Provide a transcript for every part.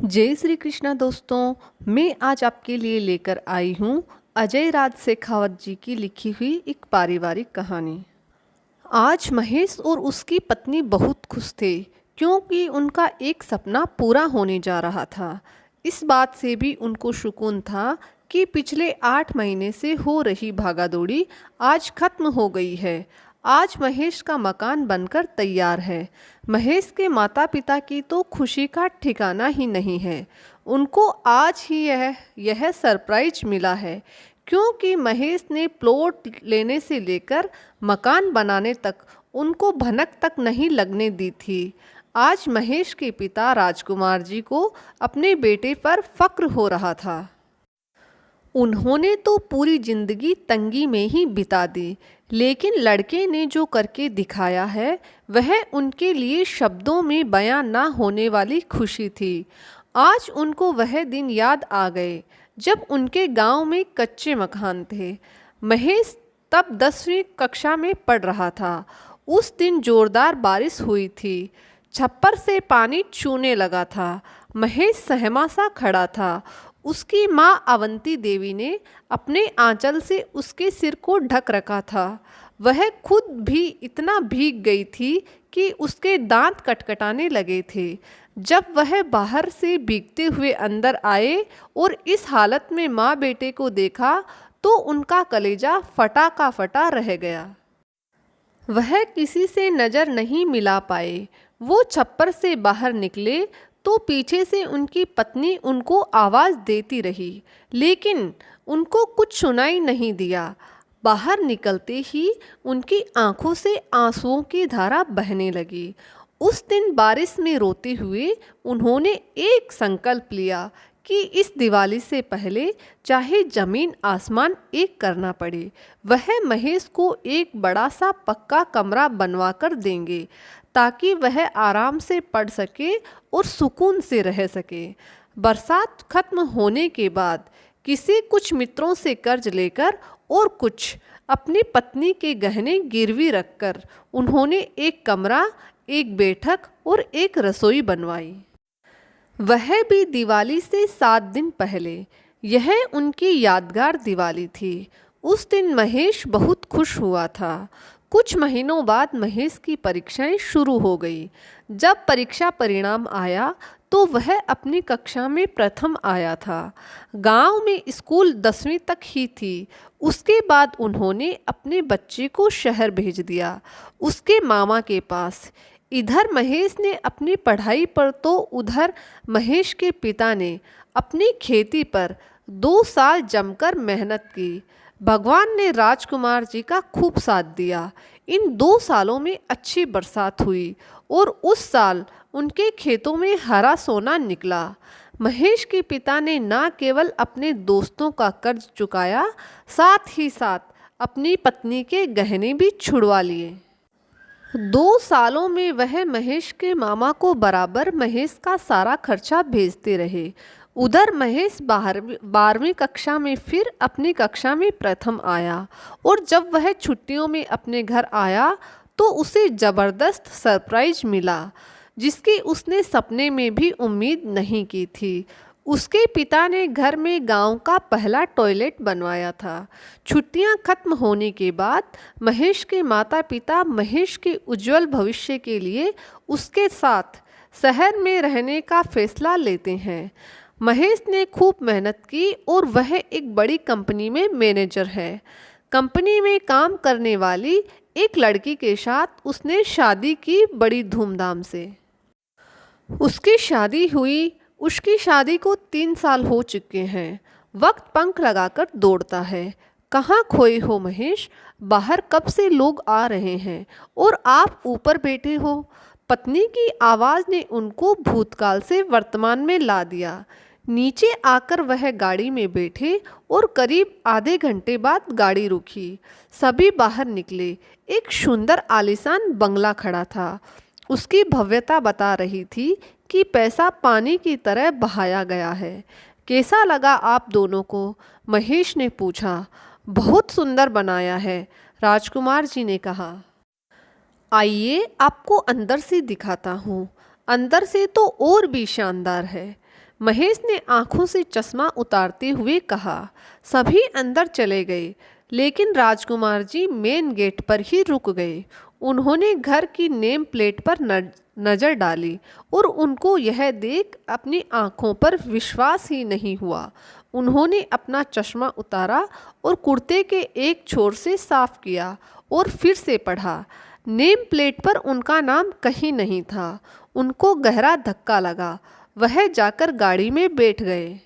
जय श्री कृष्णा दोस्तों। मैं आज आपके लिए लेकर आई हूँ अजय राज शेखावत जी की लिखी हुई एक पारिवारिक कहानी। आज महेश और उसकी पत्नी बहुत खुश थे क्योंकि उनका एक सपना पूरा होने जा रहा था। इस बात से भी उनको सुकून था कि पिछले 8 महीने से हो रही भागादौड़ी आज खत्म हो गई है। आज महेश का मकान बनकर तैयार है। महेश के माता पिता की तो खुशी का ठिकाना ही नहीं है। उनको आज ही यह सरप्राइज मिला है क्योंकि महेश ने प्लॉट लेने से लेकर मकान बनाने तक उनको भनक तक नहीं लगने दी थी। आज महेश के पिता राजकुमार जी को अपने बेटे पर फक्र हो रहा था। उन्होंने तो पूरी जिंदगी तंगी में ही बिता दी, लेकिन लड़के ने जो करके दिखाया है वह उनके लिए शब्दों में बयां ना होने वाली खुशी थी। आज उनको वह दिन याद आ गए जब उनके गांव में कच्चे मकान थे। महेश तब 10वीं कक्षा में पढ़ रहा था। उस दिन जोरदार बारिश हुई थी। छप्पर से पानी छूने लगा था। महेश सहमा सा खड़ा था। उसकी माँ अवंती देवी ने अपने आंचल से उसके सिर को ढक रखा था। वह खुद भी इतना भीग गई थी कि उसके दांत कटकटाने लगे थे। जब वह बाहर से भीगते हुए अंदर आए और इस हालत में माँ बेटे को देखा तो उनका कलेजा फटा का फटा रह गया। वह किसी से नज़र नहीं मिला पाए। वो छप्पर से बाहर निकले तो पीछे से उनकी पत्नी उनको आवाज़ देती रही, लेकिन उनको कुछ सुनाई नहीं दिया। बाहर निकलते ही उनकी आंखों से आंसुओं की धारा बहने लगी। उस दिन बारिश में रोते हुए उन्होंने एक संकल्प लिया कि इस दिवाली से पहले चाहे जमीन आसमान एक करना पड़े, वह महेश को एक बड़ा सा पक्का कमरा बनवा कर देंगे ताकि वह आराम से पढ़ सके और सुकून से रह सके। बरसात खत्म होने के बाद कुछ मित्रों से कर्ज लेकर और कुछ अपनी पत्नी के गहने गिरवी रखकर उन्होंने एक कमरा, एक बैठक और एक रसोई बनवाई। वह भी दिवाली से 7 दिन पहले। यह उनकी यादगार दिवाली थी। उस दिन महेश बहुत खुश हुआ था। कुछ महीनों बाद महेश की परीक्षाएं शुरू हो गई। जब परीक्षा परिणाम आया तो वह अपनी कक्षा में प्रथम आया था। गांव में स्कूल 10वीं तक ही थी। उसके बाद उन्होंने अपने बच्चे को शहर भेज दिया, उसके मामा के पास। इधर महेश ने अपनी पढ़ाई पर तो उधर महेश के पिता ने अपनी खेती पर 2 साल जमकर मेहनत की। भगवान ने राजकुमार जी का खूब साथ दिया। इन 2 सालों में अच्छी बरसात हुई और उस साल उनके खेतों में हरा सोना निकला। महेश के पिता ने न केवल अपने दोस्तों का कर्ज चुकाया, साथ ही साथ अपनी पत्नी के गहने भी छुड़वा लिए। 2 सालों में वह महेश के मामा को बराबर महेश का सारा खर्चा भेजते रहे। उधर महेश 12वीं कक्षा में फिर अपनी कक्षा में प्रथम आया और जब वह छुट्टियों में अपने घर आया तो उसे ज़बरदस्त सरप्राइज मिला जिसकी उसने सपने में भी उम्मीद नहीं की थी। उसके पिता ने घर में गांव का पहला टॉयलेट बनवाया था। छुट्टियां खत्म होने के बाद महेश के माता पिता महेश के उज्जवल भविष्य के लिए उसके साथ शहर में रहने का फैसला लेते हैं। महेश ने खूब मेहनत की और वह एक बड़ी कंपनी में मैनेजर है। कंपनी में काम करने वाली एक लड़की के साथ उसने शादी की बड़ी धूमधाम से। उसकी शादी हुई। उसकी शादी को 3 साल हो चुके हैं। वक्त पंख लगाकर दौड़ता है। कहाँ खोए हो महेश? बाहर कब से लोग आ रहे हैं और आप ऊपर बैठे हो? पत्नी की आवाज़ ने उनको भूतकाल से वर्तमान में ला दिया। नीचे आकर वह गाड़ी में बैठे और करीब आधे घंटे बाद गाड़ी रुकी। सभी बाहर निकले। एक सुंदर आलीशान बंगला खड़ा था। उसकी भव्यता बता रही थी कि पैसा पानी की तरह बहाया गया है। कैसा लगा आप दोनों को? महेश ने पूछा। बहुत सुंदर बनाया है, राजकुमार जी ने कहा। आइए आपको अंदर से दिखाता हूँ। अंदर से तो और भी शानदार है। महेश ने आंखों से चश्मा उतारते हुए कहा। सभी अंदर चले गए, लेकिन राजकुमार जी मेन गेट पर ही रुक गए। उन्होंने घर की नेम प्लेट पर नज़र डाली और उनको यह देख अपनी आंखों पर विश्वास ही नहीं हुआ। उन्होंने अपना चश्मा उतारा और कुर्ते के एक छोर से साफ किया और फिर से पढ़ा। नेम प्लेट पर उनका नाम कहीं नहीं था। उनको गहरा धक्का लगा। वह जाकर गाड़ी में बैठ गए।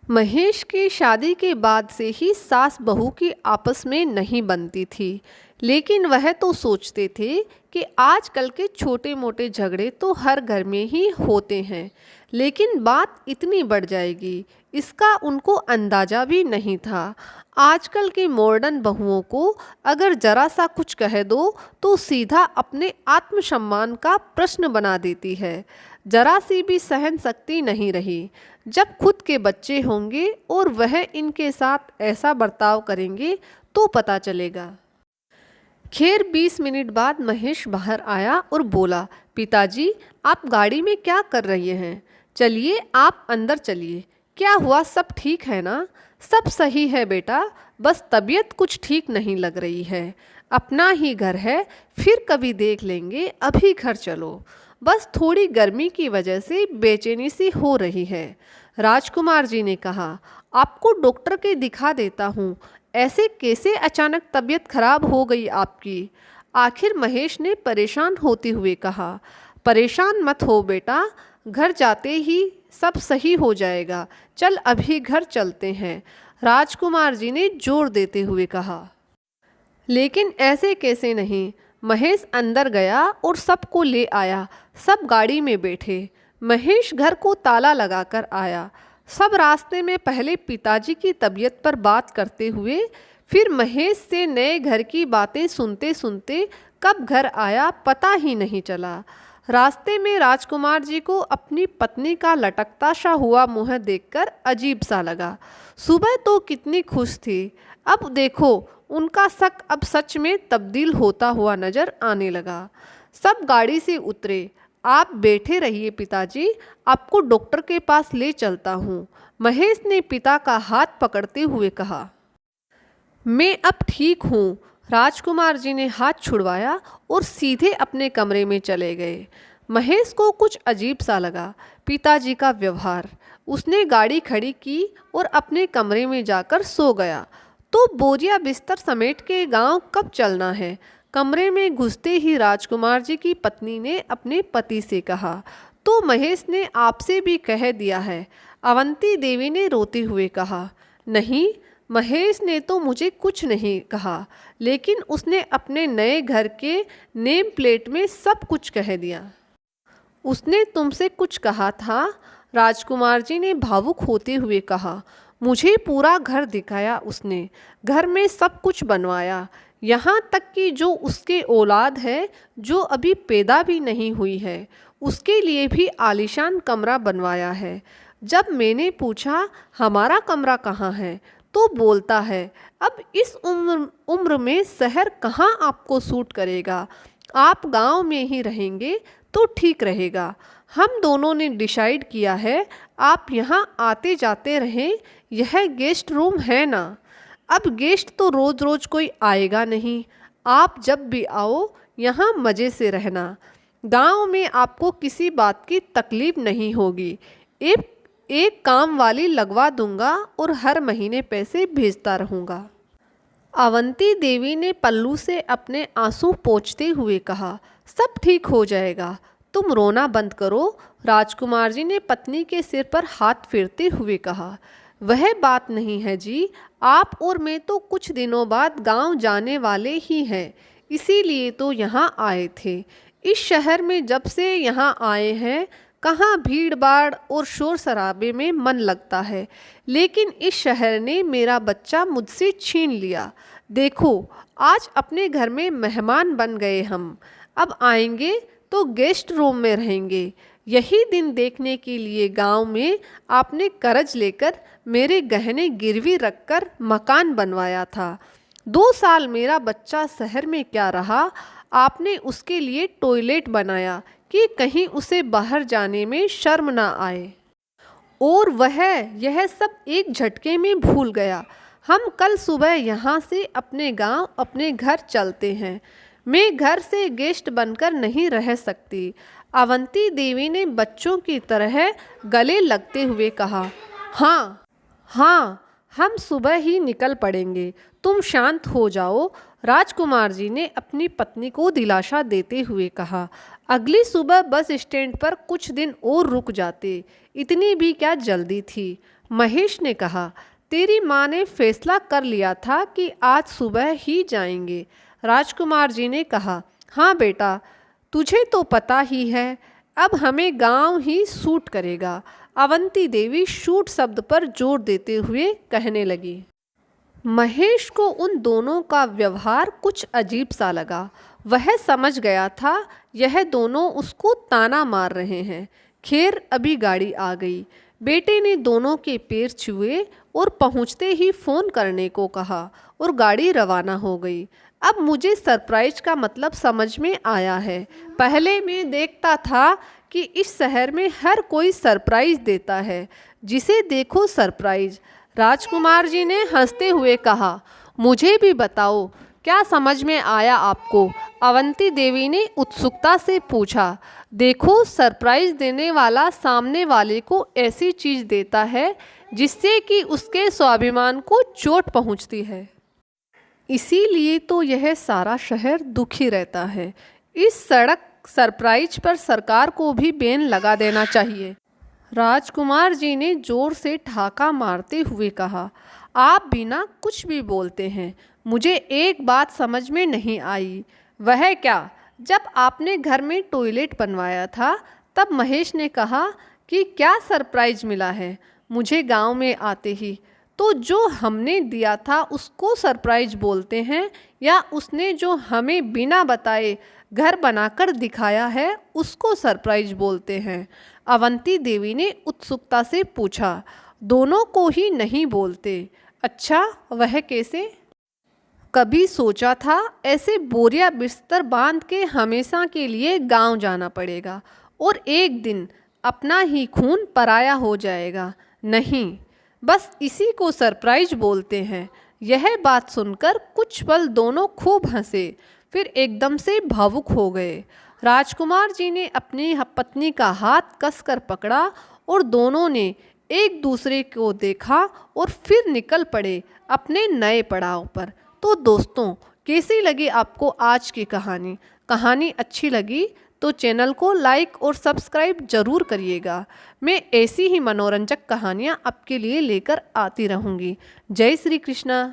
महेश की शादी के बाद से ही सास बहू की आपस में नहीं बनती थी, लेकिन वह तो सोचते थे कि आजकल के छोटे मोटे झगड़े तो हर घर में ही होते हैं, लेकिन बात इतनी बढ़ जाएगी इसका उनको अंदाज़ा भी नहीं था। आजकल की मॉडर्न बहुओं को अगर ज़रा सा कुछ कह दो तो सीधा अपने आत्मसम्मान का प्रश्न बना देती है। जरा सी भी सहन शक्ति नहीं रही। जब खुद के बच्चे होंगे और वह इनके साथ ऐसा बर्ताव करेंगे तो पता चलेगा। खैर 20 मिनट बाद महेश बाहर आया और बोला, पिताजी आप गाड़ी में क्या कर रहे हैं? चलिए आप अंदर चलिए। क्या हुआ, सब ठीक है ना? सब सही है बेटा, बस तबीयत कुछ ठीक नहीं लग रही है। अपना ही घर है, फिर कभी देख लेंगे, अभी घर चलो। बस थोड़ी गर्मी की वजह से बेचैनी सी हो रही है। राजकुमार जी ने कहा, आपको डॉक्टर के दिखा देता हूँ। ऐसे कैसे अचानक तबीयत खराब हो गई आपकी? आखिर महेश ने परेशान होते हुए कहा। परेशान मत हो बेटा, घर जाते ही सब सही हो जाएगा। चल अभी घर चलते हैं, राजकुमार जी ने जोर देते हुए कहा। लेकिन ऐसे कैसे नहीं? महेश अंदर गया और सबको ले आया। सब गाड़ी में बैठे। महेश घर को ताला लगाकर आया। सब रास्ते में पहले पिताजी की तबीयत पर बात करते हुए, फिर महेश से नए घर की बातें सुनते सुनते कब घर आया पता ही नहीं चला। रास्ते में राजकुमार जी को अपनी पत्नी का लटकता सा हुआ मुँह देखकर अजीब सा लगा। सुबह तो कितनी खुश थी, अब देखो उनका शक अब सच में तब्दील होता हुआ नजर आने लगा। सब गाड़ी से उतरे। आप बैठे रहिए पिताजी, आपको डॉक्टर के पास ले चलता हूँ, महेश ने पिता का हाथ पकड़ते हुए कहा। मैं अब ठीक हूँ, राजकुमार जी ने हाथ छुड़वाया और सीधे अपने कमरे में चले गए। महेश को कुछ अजीब सा लगा पिताजी का व्यवहार। उसने गाड़ी खड़ी की और अपने कमरे में जाकर सो गया। तो बोरिया बिस्तर समेट के गांव कब चलना है? कमरे में घुसते ही राजकुमार जी की पत्नी ने अपने पति से कहा। तो महेश ने आपसे भी कह दिया है, अवंती देवी ने रोते हुए कहा। नहीं, महेश ने तो मुझे कुछ नहीं कहा, लेकिन उसने अपने नए घर के नेम प्लेट में सब कुछ कह दिया। उसने तुमसे कुछ कहा था? राजकुमार जी ने भावुक होते हुए कहा। मुझे पूरा घर दिखाया उसने, घर में सब कुछ बनवाया, यहाँ तक कि जो उसके औलाद है जो अभी पैदा भी नहीं हुई है उसके लिए भी आलीशान कमरा बनवाया है। जब मैंने पूछा हमारा कमरा कहाँ है, तो बोलता है अब इस उम्र में शहर कहाँ आपको सूट करेगा, आप गांव में ही रहेंगे तो ठीक रहेगा। हम दोनों ने डिसाइड किया है आप यहाँ आते जाते रहें, यह गेस्ट रूम है ना। अब गेस्ट तो रोज़ रोज़ कोई आएगा नहीं, आप जब भी आओ यहाँ मज़े से रहना। गांव में आपको किसी बात की तकलीफ नहीं होगी। एक काम वाली लगवा दूंगा और हर महीने पैसे भेजता रहूँगा। अवंती देवी ने पल्लू से अपने आंसू पोंछते हुए कहा। सब ठीक हो जाएगा, तुम रोना बंद करो, राजकुमार जी ने पत्नी के सिर पर हाथ फेरते हुए कहा। वह बात नहीं है जी, आप और मैं तो कुछ दिनों बाद गांव जाने वाले ही हैं, इसीलिए तो यहाँ आए थे। इस शहर में जब से यहाँ आए हैं कहाँ भीड़ भाड़ और शोर शराबे में मन लगता है, लेकिन इस शहर ने मेरा बच्चा मुझसे छीन लिया। देखो आज अपने घर में मेहमान बन गए हम, अब आएंगे तो गेस्ट रूम में रहेंगे। यही दिन देखने के लिए गांव में आपने कर्ज लेकर मेरे गहने गिरवी रखकर मकान बनवाया था। 2 साल मेरा बच्चा शहर में क्या रहा, आपने उसके लिए टॉयलेट बनाया कि कहीं उसे बाहर जाने में शर्म ना आए। और वह यह सब एक झटके में भूल गया। हम कल सुबह यहाँ से अपने गांव अपने घर चलते हैं। मैं घर से गेस्ट बनकर नहीं रह सकती। अवंती देवी ने बच्चों की तरह गले लगते हुए कहा। हाँ हाँ, हम सुबह ही निकल पड़ेंगे, तुम शांत हो जाओ, राजकुमार जी ने अपनी पत्नी को दिलासा देते हुए कहा। अगली सुबह बस स्टैंड पर कुछ दिन और रुक जाते, इतनी भी क्या जल्दी थी। महेश ने कहा, तेरी माँ ने फैसला कर लिया था कि आज सुबह ही जाएंगे। राजकुमार जी ने कहा, हाँ बेटा, तुझे तो पता ही है, अब हमें गांव ही सूट करेगा। अवंती देवी शूट शब्द पर जोर देते हुए कहने लगी। महेश को उन दोनों का व्यवहार कुछ अजीब सा लगा। वह समझ गया था यह दोनों उसको ताना मार रहे हैं। खैर अभी गाड़ी आ गई। बेटे ने दोनों के पैर छुए और पहुंचते ही फ़ोन करने को कहा और गाड़ी रवाना हो गई। अब मुझे सरप्राइज का मतलब समझ में आया है। पहले मैं देखता था कि इस शहर में हर कोई सरप्राइज देता है, जिसे देखो सरप्राइज। राजकुमार जी ने हंसते हुए कहा, मुझे भी बताओ, क्या समझ में आया आपको? अवंती देवी ने उत्सुकता से पूछा। देखो, सरप्राइज देने वाला सामने वाले को ऐसी चीज़ देता है जिससे कि उसके स्वाभिमान को चोट पहुंचती है। इसीलिए तो यह सारा शहर दुखी रहता है। इस सड़क सरप्राइज पर सरकार को भी बैन लगा देना चाहिए। राजकुमार जी ने जोर से ठहाका मारते हुए कहा, आप बिना कुछ भी बोलते हैं। मुझे एक बात समझ में नहीं आई। वह क्या? जब आपने घर में टॉयलेट बनवाया था तब महेश ने कहा कि क्या सरप्राइज मिला है मुझे गांव में आते ही। तो जो हमने दिया था उसको सरप्राइज बोलते हैं, या उसने जो हमें बिना बताए घर बनाकर दिखाया है उसको सरप्राइज बोलते हैं? अवंती देवी ने उत्सुकता से पूछा। दोनों को ही नहीं बोलते। अच्छा, वह कैसे? कभी सोचा था ऐसे बोरिया बिस्तर बांध के हमेशा के लिए गांव जाना पड़ेगा और एक दिन अपना ही खून पराया हो जाएगा। नहीं, बस इसी को सरप्राइज बोलते हैं। यह बात सुनकर कुछ पल दोनों खूब हंसे, फिर एकदम से भावुक हो गए। राजकुमार जी ने अपनी पत्नी का हाथ कसकर पकड़ा और दोनों ने एक दूसरे को देखा और फिर निकल पड़े अपने नए पड़ाव पर। तो दोस्तों, कैसी लगी आपको आज की कहानी? कहानी अच्छी लगी तो चैनल को लाइक और सब्सक्राइब ज़रूर करिएगा। मैं ऐसी ही मनोरंजक कहानियाँ आपके लिए लेकर आती रहूँगी। जय श्री कृष्णा।